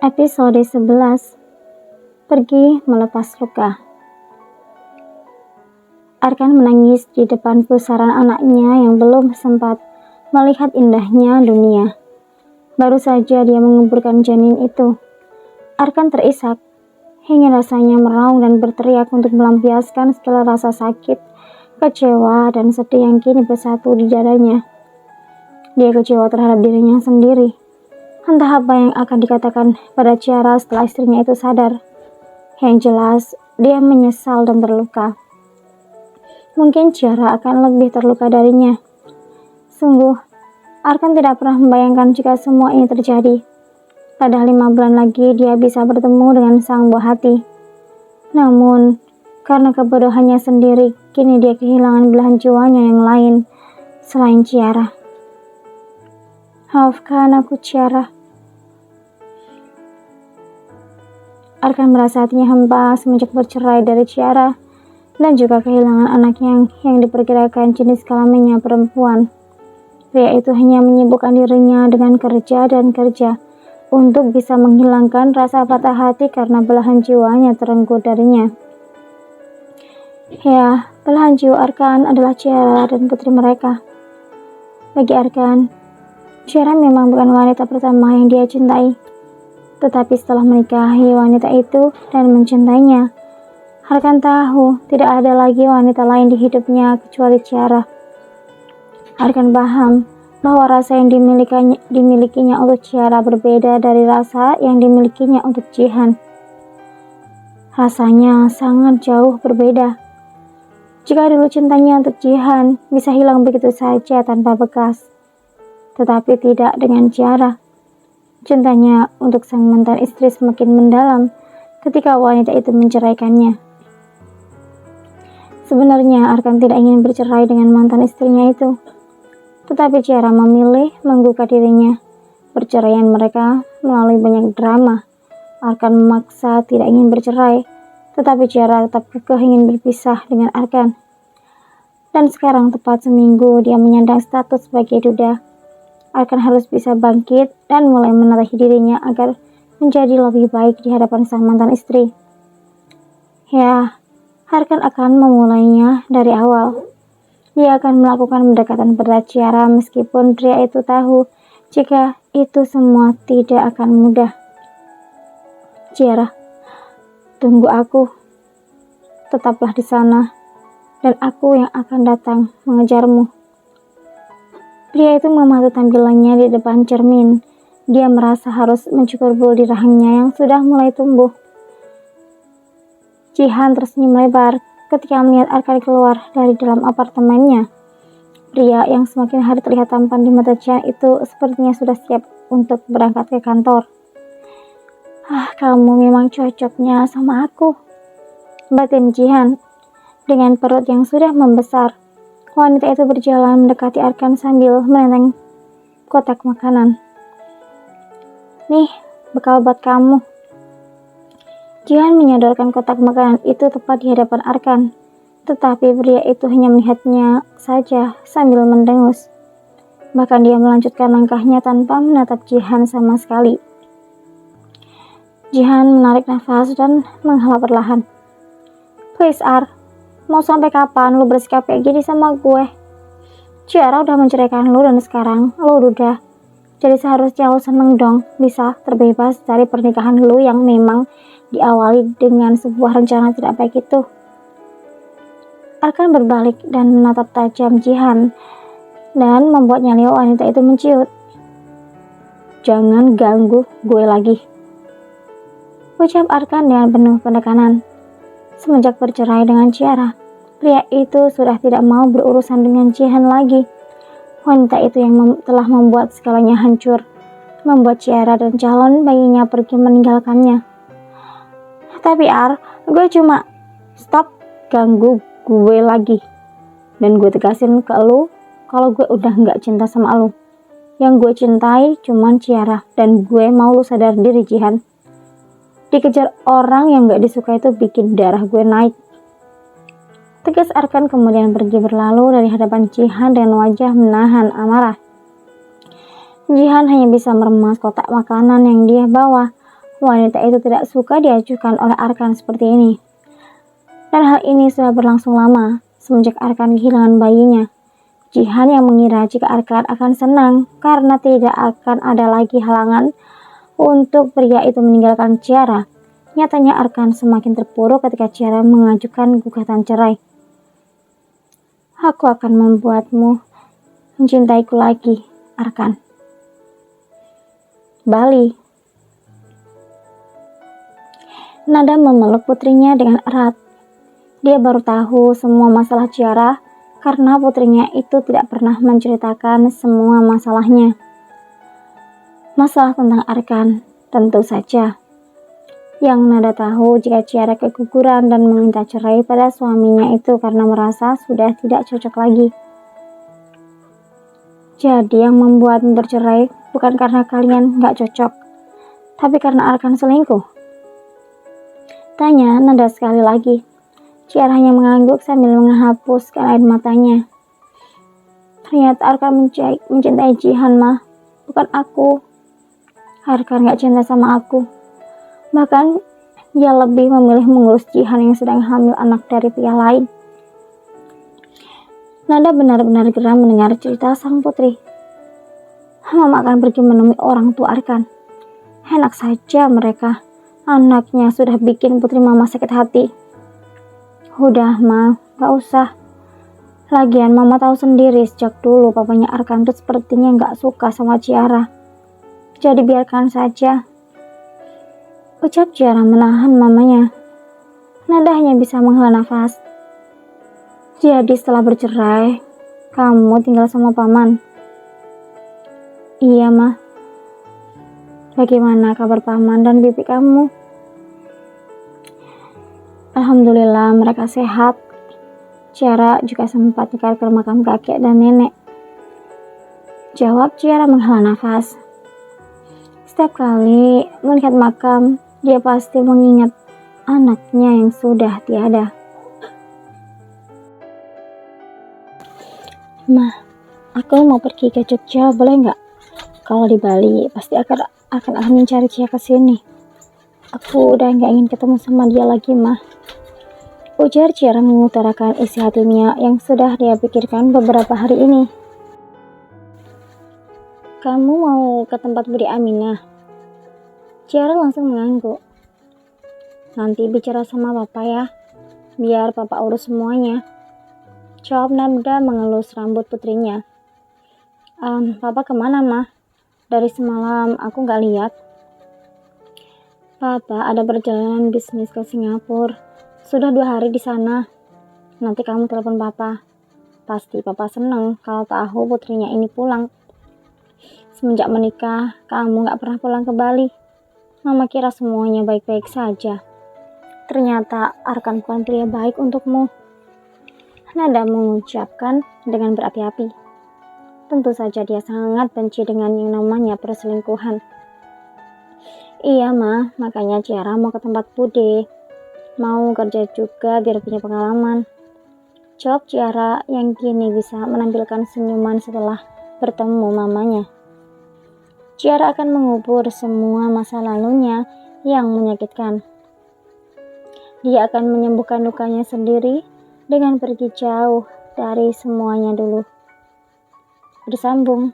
Episode 11. Pergi melepas luka. Arkan menangis di depan pusaran anaknya yang belum sempat melihat indahnya dunia. Baru saja dia menguburkan janin itu. Arkan terisak hingga rasanya meraung dan berteriak untuk melampiaskan segala rasa sakit, kecewa, dan sedih yang kini bersatu di dadanya. Dia kecewa terhadap dirinya sendiri. Entah apa yang akan dikatakan pada Ciara setelah istrinya itu sadar. Yang jelas, dia menyesal dan terluka. Mungkin Ciara akan lebih terluka darinya. Sungguh, Arkan tidak pernah membayangkan jika semua ini terjadi. Pada 5 bulan lagi dia bisa bertemu dengan sang buah hati. Namun, karena kebodohannya sendiri, kini dia kehilangan belahan jiwanya yang lain selain Ciara. Maafkan aku, Ciara. Arkan merasa hatinya hampa semenjak bercerai dari Ciara dan juga kehilangan anaknya yang diperkirakan jenis kelaminnya perempuan. Pria itu hanya menyibukkan dirinya dengan kerja dan kerja untuk bisa menghilangkan rasa patah hati karena belahan jiwanya terenggut darinya. Ya, belahan jiwa Arkan adalah Ciara dan putri mereka. Bagi Arkan, Ciara memang bukan wanita pertama yang dia cintai. Tetapi setelah menikahi wanita itu dan mencintainya, Arkan tahu tidak ada lagi wanita lain di hidupnya kecuali Ciara. Arkan paham bahwa rasa yang dimilikinya untuk Ciara berbeda dari rasa yang dimilikinya untuk Jihan. Rasanya sangat jauh berbeda. Jika dulu cintanya untuk Jihan bisa hilang begitu saja tanpa bekas, tetapi tidak dengan Ciara. Cintanya untuk sang mantan istri semakin mendalam ketika wanita itu menceraikannya. Sebenarnya Arkan tidak ingin bercerai dengan mantan istrinya itu. Tetapi Ciara memilih membuka dirinya. Perceraian mereka melalui banyak drama. Arkan memaksa tidak ingin bercerai, tetapi Ciara tetap kekeh ingin berpisah dengan Arkan. Dan sekarang tepat seminggu dia menyandang status sebagai duda. Arkan harus bisa bangkit dan mulai menata dirinya agar menjadi lebih baik di hadapan sang mantan istri. Ya, Arkan akan memulainya dari awal. Dia akan melakukan pendekatan pada Ciara meskipun pria itu tahu jika itu semua tidak akan mudah. Ciara, tunggu aku. Tetaplah di sana dan aku yang akan datang mengejarmu. Pria itu memantau tampilannya di depan cermin. Dia merasa harus mencukur bulu di rahangnya yang sudah mulai tumbuh. Jihan tersenyum lebar ketika melihat Arkan keluar dari dalam apartemennya. Pria yang semakin hari terlihat tampan di mata Jihan itu sepertinya sudah siap untuk berangkat ke kantor. Kamu memang cocoknya sama aku, batin Jihan dengan perut yang sudah membesar. Wanita itu berjalan mendekati Arkan sambil menenteng kotak makanan. Nih, bekal buat kamu. Jihan menyodorkan kotak makanan itu tepat di hadapan Arkan. Tetapi pria itu hanya melihatnya saja sambil mendengus. Bahkan dia melanjutkan langkahnya tanpa menatap Jihan sama sekali. Jihan menarik nafas dan menghela perlahan. Please Ar, mau sampai kapan lu bersikap kayak gini sama gue? Ciara udah menceraikan lu dan sekarang lu udah. Jadi seharusnya lu seneng dong bisa terbebas dari pernikahan lu yang memang diawali dengan sebuah rencana tidak baik itu. Arkan berbalik dan menatap tajam Jihan dan membuat nyali wanita itu menciut. Jangan ganggu gue lagi, ucap Arkan dengan penuh penekanan. Semenjak bercerai dengan Ciara, pria itu sudah tidak mau berurusan dengan Jihan lagi. Wanita itu yang telah membuat segalanya hancur, membuat Ciara dan calon bayinya pergi meninggalkannya. Tapi Ar, gue cuma stop ganggu gue lagi. Dan gue tegasin ke lu kalau gue udah gak cinta sama lu. Yang gue cintai cuman Ciara dan gue mau lu sadar diri Jihan. Dikejar orang yang gak disuka itu bikin darah gue naik. Tegas Arkan kemudian pergi berlalu dari hadapan Jihan dengan wajah menahan amarah. Jihan hanya bisa meremas kotak makanan yang dia bawa. wanita itu tidak suka diajukan oleh Arkan seperti ini. Dan hal ini sudah berlangsung lama, semenjak Arkan kehilangan bayinya. Jihan yang mengira jika Arkan akan senang karena tidak akan ada lagi halangan untuk pria itu meninggalkan Ciara. Nyatanya Arkan semakin terpuruk ketika Ciara mengajukan gugatan cerai. Aku akan membuatmu mencintaiku lagi, Arkan. Bali. Nada memeluk putrinya dengan erat. Dia baru tahu semua masalah Ciara karena putrinya itu tidak pernah menceritakan semua masalahnya. Masalah tentang Arkan, tentu saja. Yang Nada tahu jika Ciara keguguran dan meminta cerai pada suaminya itu karena merasa sudah tidak cocok lagi. Jadi yang membuatmu bercerai bukan karena kalian gak cocok, tapi karena Arkan selingkuh. Tanya Nada sekali lagi. Ciara hanya mengangguk sambil menghapuskan air matanya. Ternyata Arkan mencintai Jihan, mah, bukan aku. Arkan gak cinta sama aku. Bahkan dia lebih memilih mengurus Jihan yang sedang hamil anak dari pria lain. Nada benar-benar geram mendengar cerita sang putri. Mama akan pergi menemui orang tua Arkan. Enak saja mereka. Anaknya sudah bikin putri mama sakit hati. Udah, Ma, gak usah. Lagian mama tahu sendiri sejak dulu papanya Arkan tuh sepertinya gak suka sama Ciara. Jadi biarkan saja. Ucap Ciara menahan mamanya. Nada hanya bisa menghela nafas. Jadi setelah bercerai, kamu tinggal sama paman? Iya, Ma. Bagaimana kabar paman dan bibi kamu? Alhamdulillah mereka sehat. Ciara juga sempat ke makam kakek dan nenek. Jawab Ciara menghela nafas. Setiap kali melihat makam, dia pasti mengingat anaknya yang sudah tiada. Ma, aku mau pergi ke Jogja, boleh nggak? Kalau di Bali, pasti akan mencari Cia ke sini. Aku udah nggak ingin ketemu sama dia lagi, Ma. Ujar Ciara mengutarakan isi hatinya yang sudah dia pikirkan beberapa hari ini. Kamu mau ke tempat Budi Aminah? Ciara langsung mengangguk. Nanti bicara sama papa ya, biar papa urus semuanya. Jawab Nada mengelus rambut putrinya. Papa kemana, Ma? Dari semalam aku gak lihat. Papa ada perjalanan bisnis ke Singapura. Sudah 2 hari di sana. Nanti kamu telepon papa. Pasti papa seneng kalau tahu putrinya ini pulang. Semenjak menikah, kamu gak pernah pulang ke Bali. Mama kira semuanya baik-baik saja. Ternyata Arkan bukan pria baik untukmu. Nada mengucapkan dengan berapi-api. Tentu saja dia sangat benci dengan yang namanya perselingkuhan. Iya, Ma, makanya Ciara mau ke tempat Bude. Mau kerja juga biar punya pengalaman. Jawab Ciara yang kini bisa menampilkan senyuman setelah bertemu mamanya. Ciara akan mengubur semua masa lalunya yang menyakitkan. Dia akan menyembuhkan lukanya sendiri dengan pergi jauh dari semuanya dulu. Bersambung.